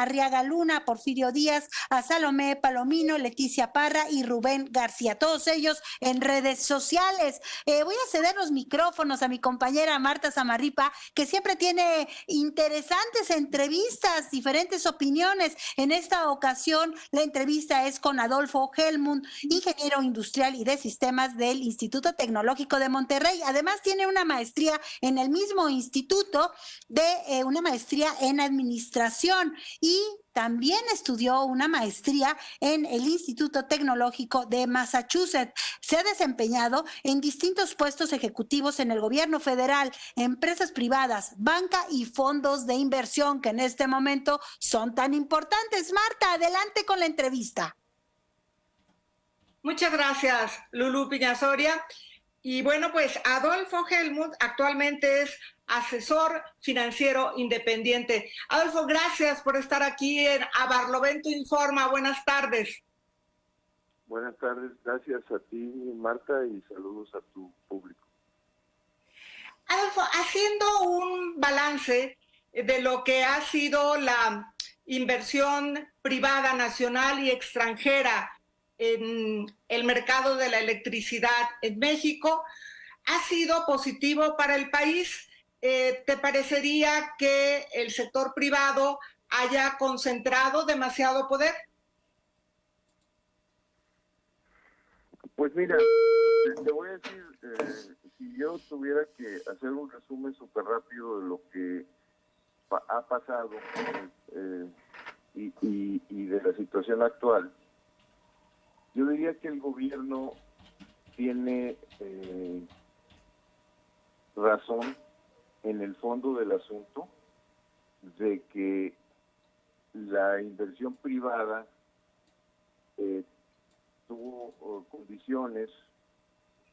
Arriaga Luna, Porfirio Díaz, a Salomé Palomino, Leticia Parra y Rubén García, todos ellos en redes sociales. Voy a ceder los micrófonos a mi compañera Marta Zamarripa, que siempre tiene interesantes entrevistas, diferentes opiniones. En esta ocasión, la entrevista es con Adolfo Helmut, ingeniero industrial y de sistemas del Instituto Tecnológico de Monterrey. Además, tiene una maestría en el mismo instituto una maestría en administración y también estudió una maestría en el Instituto Tecnológico de Massachusetts. Se ha desempeñado en distintos puestos ejecutivos en el gobierno federal, empresas privadas, banca y fondos de inversión que en este momento son tan importantes. Marta, adelante con la entrevista. Muchas gracias, Lulú Piñasoria. Y bueno, pues Adolfo Helmut actualmente es asesor financiero independiente. Adolfo, gracias por estar aquí en A Barlovento Informa. Buenas tardes. Buenas tardes, gracias a ti, Marta, y saludos a tu público. Adolfo, haciendo un balance de lo que ha sido la inversión privada nacional y extranjera en el mercado de la electricidad en México, ¿ha sido positivo para el país? ¿Te parecería que el sector privado haya concentrado demasiado poder? Pues mira, te voy a decir, si yo tuviera que hacer un resumen súper rápido de lo que ha pasado y de la situación actual, yo diría que el gobierno tiene razón en el fondo del asunto de que la inversión privada tuvo condiciones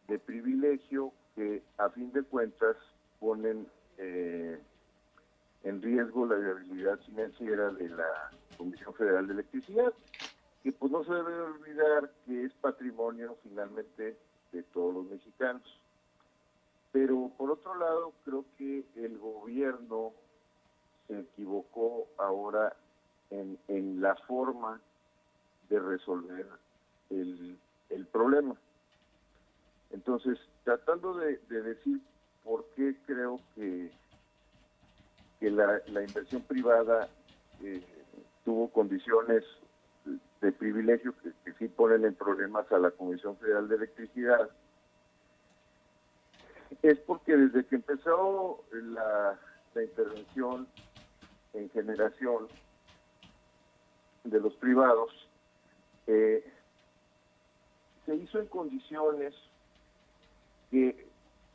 de privilegio que a fin de cuentas ponen en riesgo la viabilidad financiera de la Comisión Federal de Electricidad, que pues no se debe olvidar que es patrimonio finalmente de todos los mexicanos. Pero por otro lado, creo que el gobierno se equivocó ahora en la forma de resolver el problema. Entonces, tratando de decir por qué creo que la inversión privada tuvo condiciones de privilegio que sí ponen en problemas a la Comisión Federal de Electricidad, es porque desde que empezó la intervención en generación de los privados, se hizo en condiciones que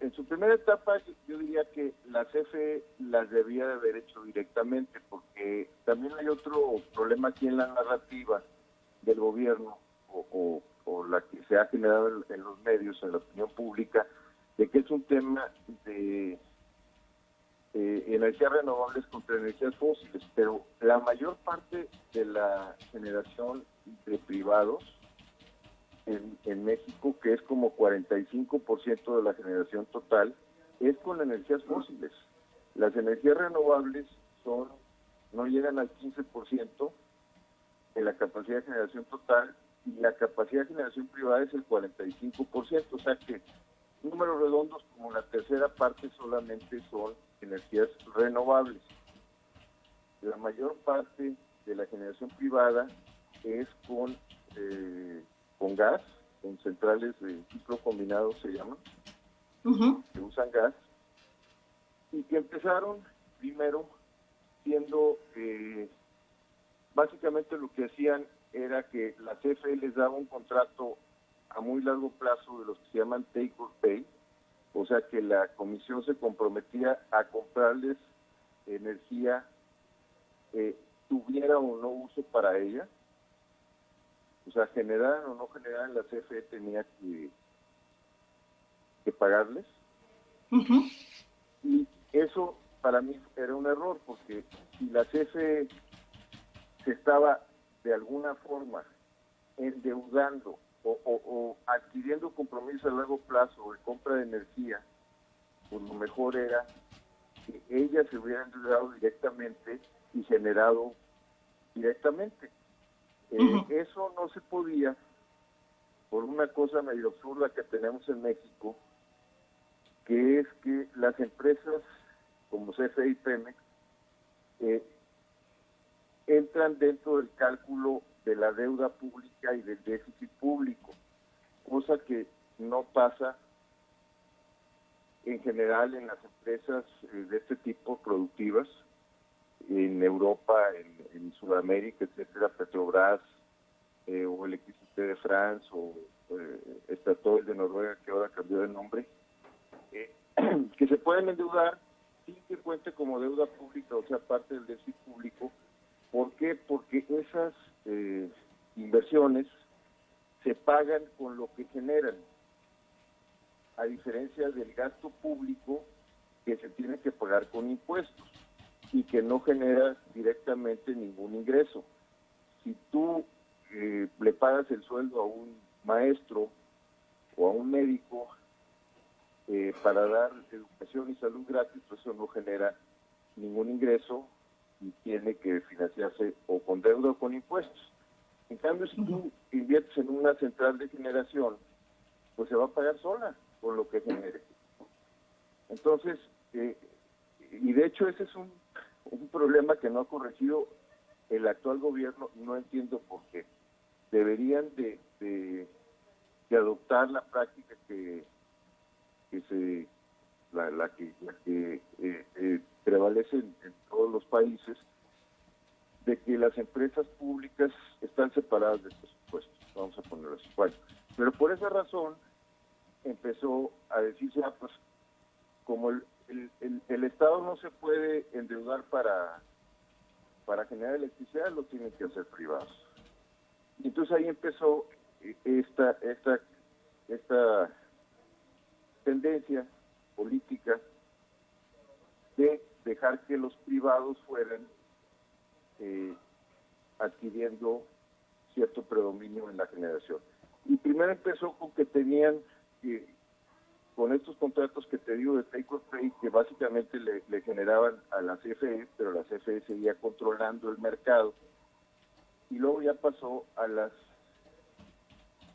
en su primera etapa yo diría que la CFE las debía de haber hecho directamente, porque también hay otro problema aquí en la narrativa del gobierno o la que se ha generado en los medios, en la opinión pública, de que es un tema de energías renovables contra energías fósiles, pero la mayor parte de la generación de privados en México, que es como 45% de la generación total, es con energías fósiles. Las energías renovables no llegan al 15% de la capacidad de generación total, y la capacidad de generación privada es el 45%, o sea que números redondos, como la tercera parte solamente son energías renovables. La mayor parte de la generación privada es con gas, con centrales de ciclo combinado se llaman, que usan gas, y que empezaron primero siendo, básicamente lo que hacían era que la CFE les daba un contrato a muy largo plazo de los que se llaman take or pay, o sea que la comisión se comprometía a comprarles energía tuviera o no uso para ella, o sea, generaran o no generaran, la CFE tenía que pagarles. Y eso para mí era un error, porque si la CFE se estaba de alguna forma endeudando o adquiriendo compromisos a largo plazo de compra de energía, pues lo mejor era que ellas se hubieran endeudado directamente y generado directamente. Eso no se podía por una cosa medio absurda que tenemos en México, que es que las empresas como CFE y Pemex entran dentro del cálculo de la deuda pública y del déficit público, cosa que no pasa en general en las empresas de este tipo productivas, en Europa, en Sudamérica, etcétera, Petrobras, o Electricité de France, o Statoil de Noruega, que ahora cambió de nombre, que se pueden endeudar sin que cuente como deuda pública, o sea, parte del déficit público. ¿Por qué? Porque esas inversiones se pagan con lo que generan, a diferencia del gasto público que se tiene que pagar con impuestos y que no genera directamente ningún ingreso. Si tú le pagas el sueldo a un maestro o a un médico para dar educación y salud gratis, pues eso no genera ningún ingreso y tiene que financiarse o con deuda o con impuestos. En cambio, si tú inviertes en una central de generación, pues se va a pagar sola con lo que genere. Entonces, y de hecho ese es un problema que no ha corregido el actual gobierno, no entiendo por qué. Deberían de adoptar la práctica la que prevalece en todos los países, de que las empresas públicas están separadas de estos impuestos, vamos a ponerlo así. Bueno, pero por esa razón empezó a decirse, pues como el Estado no se puede endeudar para generar electricidad, lo tienen que hacer privados. Y entonces ahí empezó esta tendencia política de dejar que los privados fueran adquiriendo cierto predominio en la generación. Y primero empezó con que tenían con estos contratos que te digo de take or pay, que básicamente le generaban a la CFE, pero la CFE seguía controlando el mercado. Y luego ya pasó a las,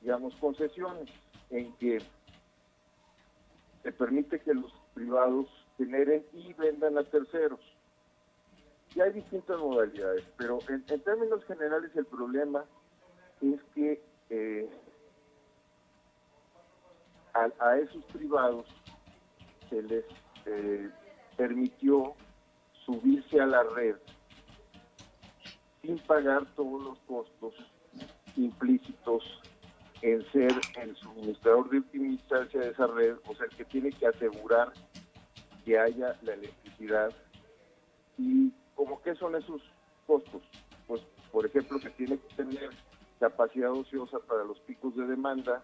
digamos, concesiones, en que se permite que los privados generen y vendan a terceros. Y hay distintas modalidades, pero en términos generales el problema es que a esos privados se les permitió subirse a la red sin pagar todos los costos implícitos en ser el suministrador de última instancia de esa red, o sea, el que tiene que asegurar que haya la electricidad. ¿Y cómo qué son esos costos? Pues, por ejemplo, que tiene que tener capacidad ociosa para los picos de demanda,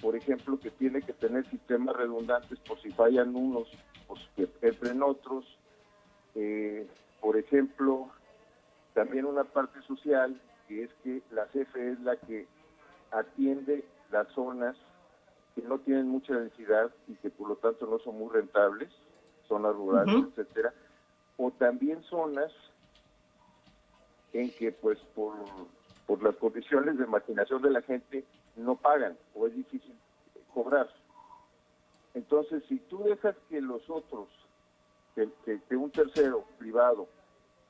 por ejemplo, que tiene que tener sistemas redundantes por si fallan unos, pues que entren otros, por ejemplo, también una parte social, que es que la CFE es la que atiende las zonas que no tienen mucha densidad y que por lo tanto no son muy rentables, zonas rurales, etcétera, o también zonas en que pues por las condiciones de marginación de la gente no pagan o es difícil cobrar. Entonces, si tú dejas que los otros, que un tercero privado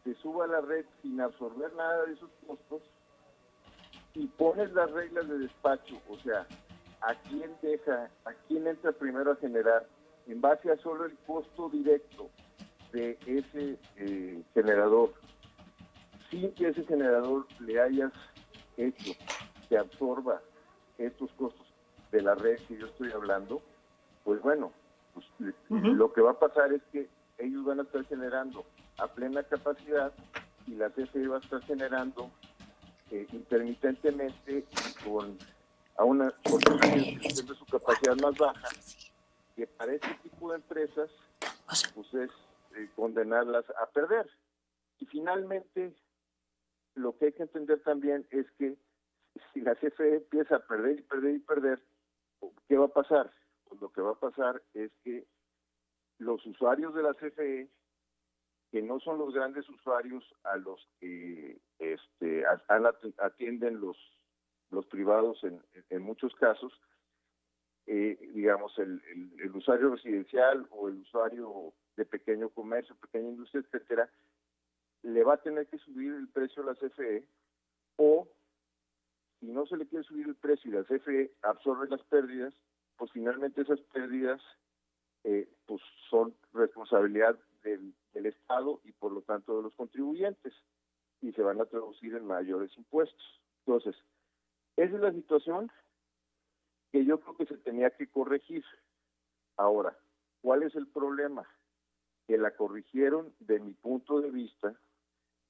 se suba a la red sin absorber nada de esos costos y pones las reglas de despacho, o sea, a quién entra primero a generar en base a solo el costo directo de ese generador, sin que ese generador le hayas hecho que absorba estos costos de la red que yo estoy hablando, pues bueno, pues, lo que va a pasar es que ellos van a estar generando a plena capacidad y la CFE va a estar generando intermitentemente a una porcentaje de su capacidad más baja, que para este tipo de empresas pues es condenarlas a perder. Y finalmente, lo que hay que entender también es que si la CFE empieza a perder y perder y perder, ¿qué va a pasar? Pues lo que va a pasar es que los usuarios de la CFE, que no son los grandes usuarios a los que atienden los privados en muchos casos, digamos, el usuario residencial o el usuario de pequeño comercio, pequeña industria, etcétera, le va a tener que subir el precio a la CFE, o si no se le quiere subir el precio y la CFE absorbe las pérdidas, pues finalmente esas pérdidas pues son responsabilidad del Estado y por lo tanto de los contribuyentes, y se van a traducir en mayores impuestos. Entonces, esa es la situación que yo creo que se tenía que corregir. Ahora, ¿cuál es el problema? Que la corrigieron, de mi punto de vista,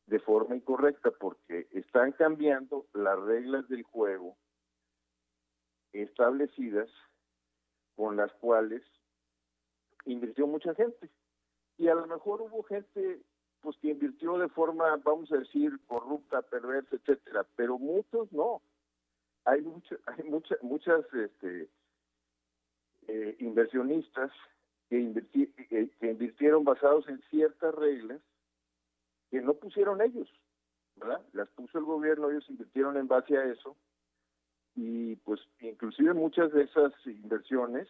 de forma incorrecta, porque están cambiando las reglas del juego establecidas con las cuales invirtió mucha gente. Y a lo mejor hubo gente pues que invirtió de forma, vamos a decir, corrupta, perversa, etcétera, pero muchos no. Hay muchas inversionistas que invirtieron basados en ciertas reglas que no pusieron ellos, ¿verdad? Las puso el gobierno, ellos invirtieron en base a eso, y pues inclusive muchas de esas inversiones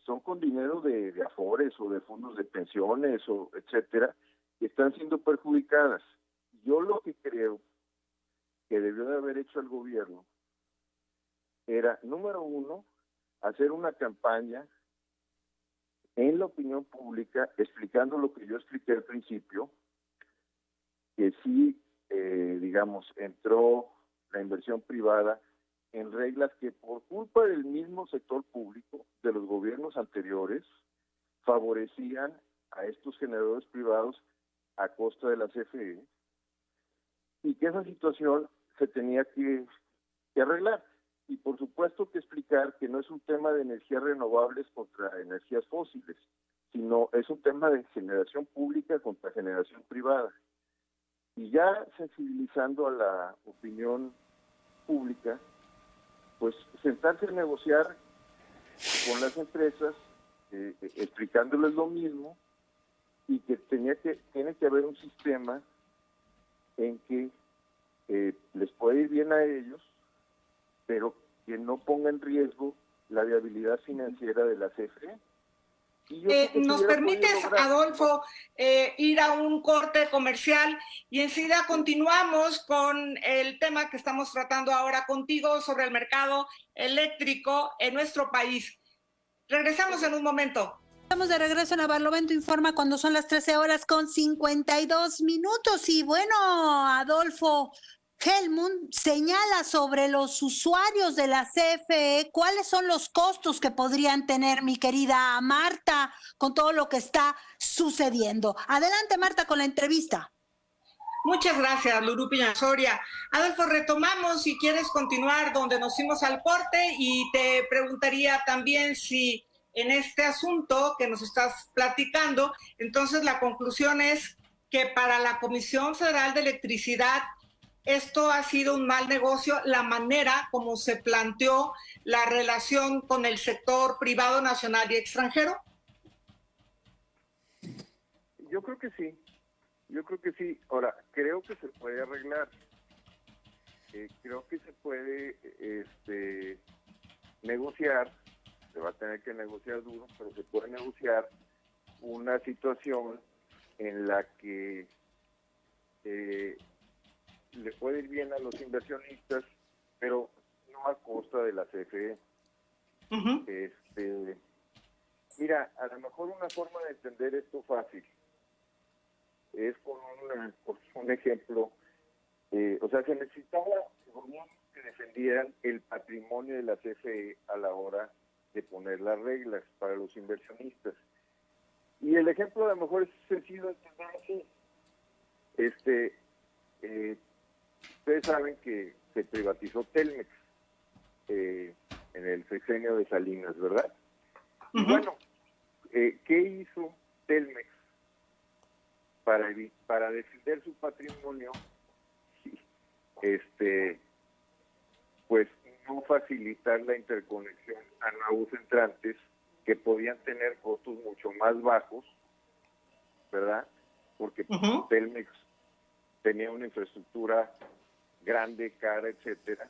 son con dinero de afores o de fondos de pensiones o etcétera, que están siendo perjudicadas. Yo lo que creo que debió de haber hecho el gobierno era, número uno, hacer una campaña en la opinión pública explicando lo que yo expliqué al principio, que sí, digamos, entró la inversión privada en reglas que por culpa del mismo sector público, de los gobiernos anteriores, favorecían a estos generadores privados a costa de la CFE, y que esa situación se tenía que arreglar. Y por supuesto que explicar que no es un tema de energías renovables contra energías fósiles, sino es un tema de generación pública contra generación privada. Y ya sensibilizando a la opinión pública, pues sentarse a negociar con las empresas, explicándoles lo mismo, y que tiene que haber un sistema en que les puede ir bien a ellos, pero que no ponga en riesgo la viabilidad financiera de la CFE. ¿Nos permites, Adolfo, ir a un corte comercial y enseguida continuamos con el tema que estamos tratando ahora contigo sobre el mercado eléctrico en nuestro país? Regresamos en un momento. Estamos de regreso en Barlovento Informa cuando son las 13:52. Y bueno, Adolfo Helmut señala sobre los usuarios de la CFE cuáles son los costos que podrían tener, mi querida Marta, con todo lo que está sucediendo. Adelante, Marta, con la entrevista. Muchas gracias, Lurú Piña Soria. Adolfo, retomamos si quieres continuar donde nos fuimos al corte, y te preguntaría también si en este asunto que nos estás platicando, entonces la conclusión es que para la Comisión Federal de Electricidad esto ha sido un mal negocio, la manera como se planteó la relación con el sector privado nacional y extranjero. Yo creo que sí. Ahora, creo que se puede arreglar. Creo que se puede negociar. Se va a tener que negociar duro, pero se puede negociar una situación en la que le puede ir bien a los inversionistas, pero no a costa de la CFE. Uh-huh. Mira, a lo mejor una forma de entender esto fácil es con un ejemplo. O sea, se necesitaba gobiernos que defendieran el patrimonio de la CFE a la hora de poner las reglas para los inversionistas. Y el ejemplo a lo mejor es sencillo de entender así. Ustedes saben que se privatizó Telmex en el sexenio de Salinas, ¿verdad? Uh-huh. Y bueno, ¿qué hizo Telmex para defender su patrimonio? Pues no facilitar la interconexión a nuevos entrantes que podían tener costos mucho más bajos, ¿verdad? Porque uh-huh. Telmex tenía una infraestructura grande, cara, etcétera,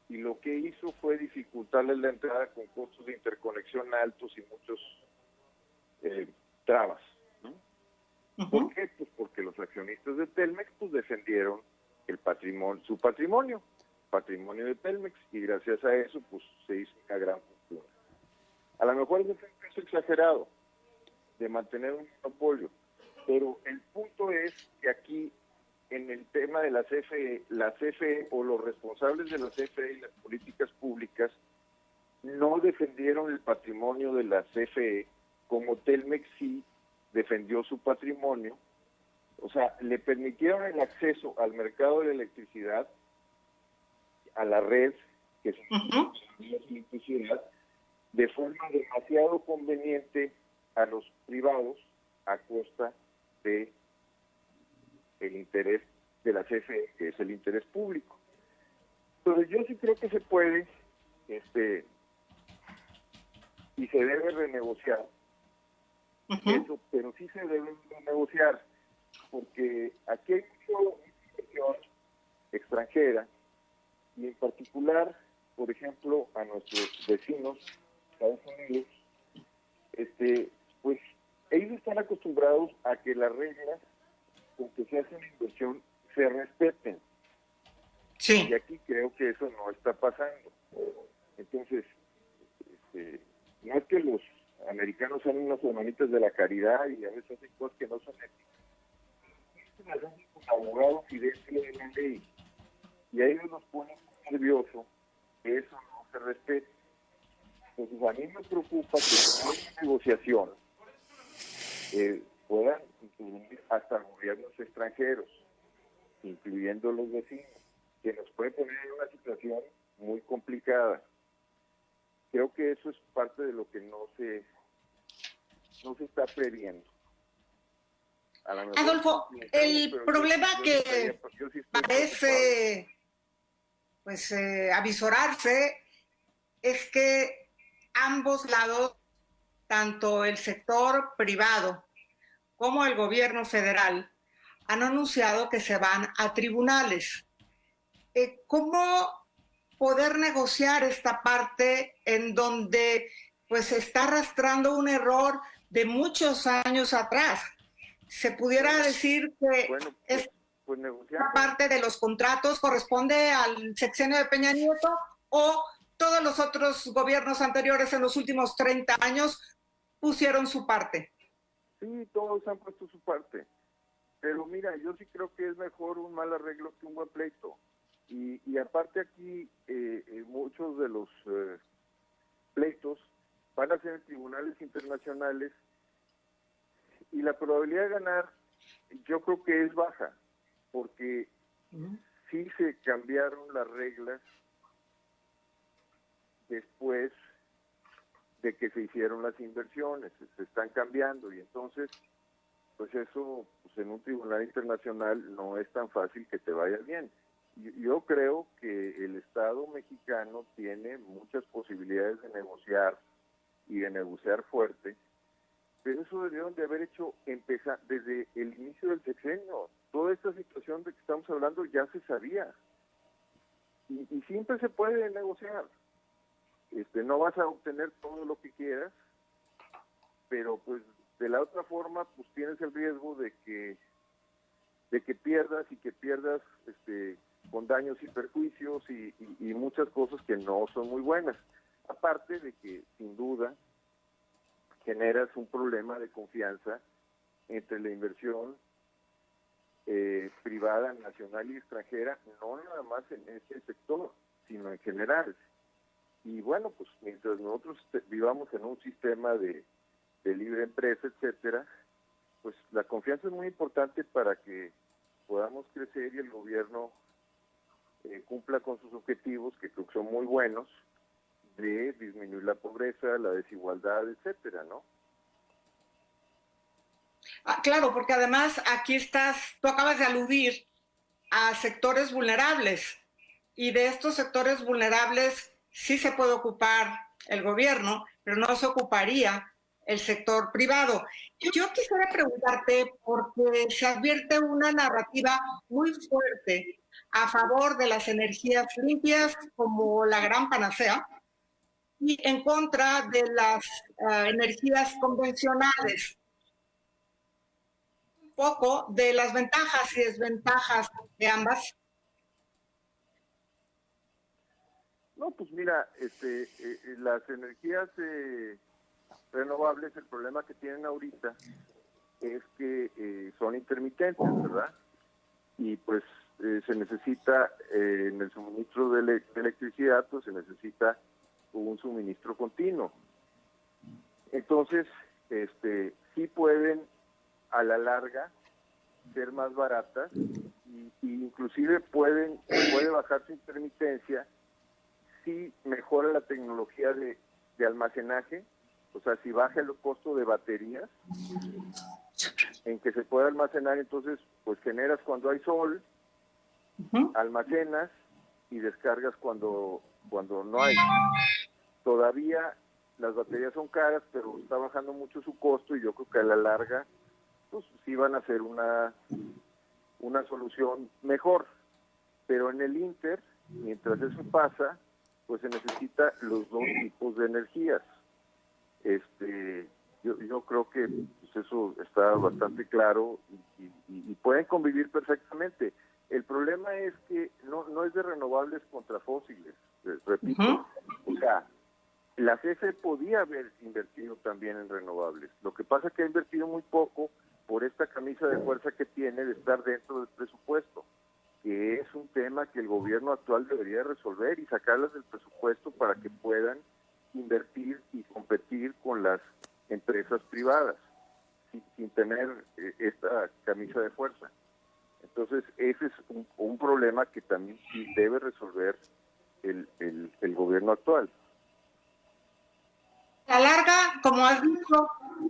y lo que hizo fue dificultarles la entrada con costos de interconexión altos y muchos trabas, ¿no? ¿Por qué? Pues porque los accionistas de Telmex pues defendieron su patrimonio de Telmex, y gracias a eso pues se hizo una gran fortuna. A lo mejor ese fue un caso exagerado de mantener un monopolio, pero el punto es que aquí, en el tema de la CFE o los responsables de la CFE y las políticas públicas no defendieron el patrimonio de la CFE como Telmex sí defendió su patrimonio. O sea, le permitieron el acceso al mercado de la electricidad, a la red, que es electricidad, de forma demasiado conveniente a los privados a costa de el interés de la CFE, que es el interés público. Entonces yo sí creo que se puede y se debe renegociar eso, pero sí se debe renegociar, porque aquí hay mucha inversión extranjera, y en particular, por ejemplo, a nuestros vecinos, Estados Unidos, pues ellos están acostumbrados a que las reglas con que se hace una inversión se respeten. Sí. Y aquí creo que eso no está pasando. Entonces, no es que los americanos sean unas hermanitas de la caridad y a veces hacen cosas que no son éticas. Las hacen con abogados y dentro de la ley. Y a ellos nos pone muy nervioso que eso no se respete. Entonces, a mí me preocupa que en una negociación puedan incluir hasta gobiernos extranjeros, incluyendo los vecinos, que nos puede poner en una situación muy complicada. Creo que eso es parte de lo que no se está previendo. Adolfo, el problema que parece avisorarse es que ambos lados, tanto el sector privado como el gobierno federal, han anunciado que se van a tribunales. ¿Cómo poder negociar esta parte en donde pues se está arrastrando un error de muchos años atrás? Se pudiera decir que esta parte de los contratos corresponde al sexenio de Peña Nieto, o todos los otros gobiernos anteriores en los últimos 30 años pusieron su parte. Sí, todos han puesto su parte. Pero mira, yo sí creo que es mejor un mal arreglo que un buen pleito. Y aparte aquí, muchos de los pleitos van a ser en tribunales internacionales, y la probabilidad de ganar yo creo que es baja, porque sí se cambiaron las reglas después de que se hicieron las inversiones, se están cambiando, y entonces pues eso pues en un tribunal internacional no es tan fácil que te vaya bien. Yo creo que el Estado mexicano tiene muchas posibilidades de negociar y de negociar fuerte, pero eso debieron de haber hecho empezar desde el inicio del sexenio. Toda esta situación de que estamos hablando ya se sabía, y siempre se puede negociar. No vas a obtener todo lo que quieras, pero pues de la otra forma pues tienes el riesgo de que pierdas, y que pierdas con daños y perjuicios y muchas cosas que no son muy buenas. Aparte de que sin duda generas un problema de confianza entre la inversión privada, nacional y extranjera, no nada más en ese sector, sino en general. Y bueno, pues mientras nosotros vivamos en un sistema de libre empresa, etcétera, pues la confianza es muy importante para que podamos crecer y el gobierno cumpla con sus objetivos, que creo que son muy buenos, de disminuir la pobreza, la desigualdad, etcétera, ¿no? Claro, porque además aquí tú acabas de aludir a sectores vulnerables, y de estos sectores vulnerables sí se puede ocupar el gobierno, pero no se ocuparía el sector privado. Yo quisiera preguntarte, porque se advierte una narrativa muy fuerte a favor de las energías limpias como la gran panacea y en contra de las energías convencionales. Un poco de las ventajas y desventajas de ambas. No, pues mira, las energías renovables, el problema que tienen ahorita es que son intermitentes, ¿verdad? Y pues se necesita en el suministro de electricidad, pues se necesita un suministro continuo. Entonces, sí pueden a la larga ser más baratas y inclusive puede bajar su intermitencia si mejora la tecnología de almacenaje, o sea, si baja el costo de baterías en que se puede almacenar, entonces pues generas cuando hay sol, almacenas y descargas cuando no hay. Todavía las baterías son caras, pero está bajando mucho su costo y yo creo que a la larga pues sí van a ser una solución mejor. Pero en el Inter, mientras eso pasa, pues se necesita los dos tipos de energías. Yo creo que pues eso está bastante claro y pueden convivir perfectamente. El problema es que no es de renovables contra fósiles, repito. O sea, la CFE podía haber invertido también en renovables. Lo que pasa es que ha invertido muy poco por esta camisa de fuerza que tiene de estar dentro del presupuesto, que es un tema que el gobierno actual debería resolver y sacarlas del presupuesto para que puedan invertir y competir con las empresas privadas sin tener esta camisa de fuerza. Entonces, ese es un problema que también sí debe resolver el gobierno actual. A la larga, como has dicho,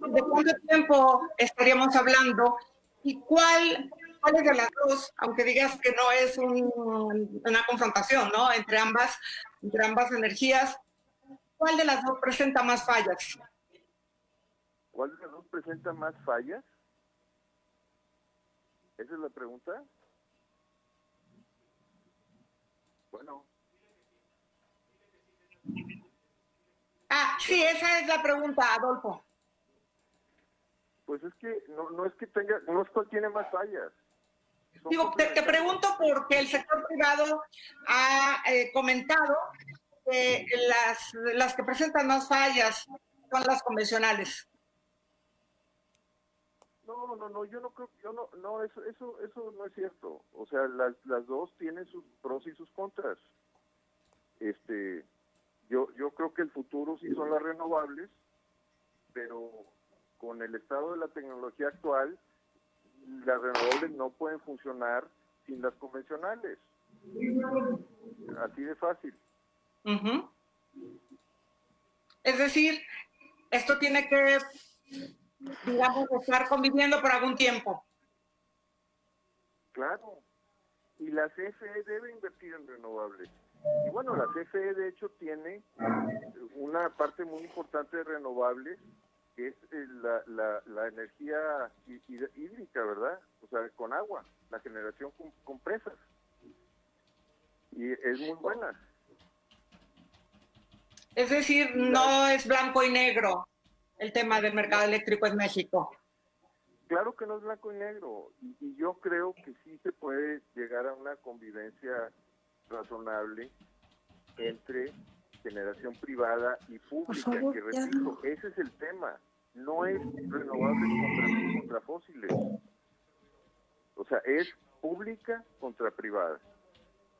¿de cuánto tiempo estaríamos hablando? ¿Y cuáles de las dos, aunque digas que no es una confrontación, ¿no? Entre ambas energías, ¿cuál de las dos presenta más fallas? ¿Cuál de las dos presenta más fallas? ¿Esa es la pregunta? Bueno. Sí, esa es la pregunta, Adolfo. Pues es que no es que cuál tiene más fallas. Digo, te pregunto porque el sector privado ha comentado que las que presentan más fallas son las convencionales. No, yo no creo, eso no es cierto. O sea, las dos tienen sus pros y sus contras. Yo creo que el futuro sí son las renovables, pero con el estado de la tecnología actual, las renovables no pueden funcionar sin las convencionales. Así de fácil. Uh-huh. Es decir, esto tiene que, digamos, estar conviviendo por algún tiempo. Claro. Y la CFE debe invertir en renovables. Y bueno, la CFE de hecho tiene una parte muy importante de renovables, que es la energía hídrica, ¿verdad? O sea, con agua, la generación con presas. Y es muy buena. Es decir, no es blanco y negro el tema del mercado eléctrico en México. Claro que no es blanco y negro. Y yo creo que sí se puede llegar a una convivencia razonable entre generación privada y pública, favor, que repito, ese es el tema, no es renovables contra fósiles, o sea, es pública contra privada.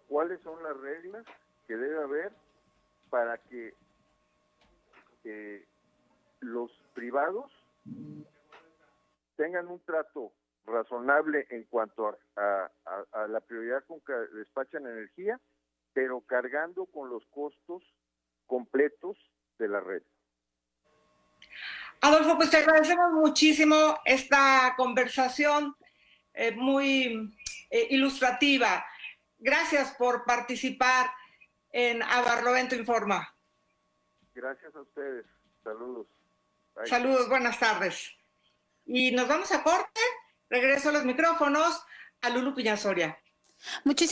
¿Cuáles son las reglas que debe haber para que los privados tengan un trato razonable en cuanto a la prioridad con que despachan energía, pero cargando con los costos completos de la red? Adolfo, pues te agradecemos muchísimo esta conversación muy ilustrativa. Gracias por participar en A Barlovento Informa. Gracias a ustedes. Saludos. Bye. Saludos, buenas tardes. Y nos vamos a corte. Regreso a los micrófonos a Lulu Piñasoria. Muchísimas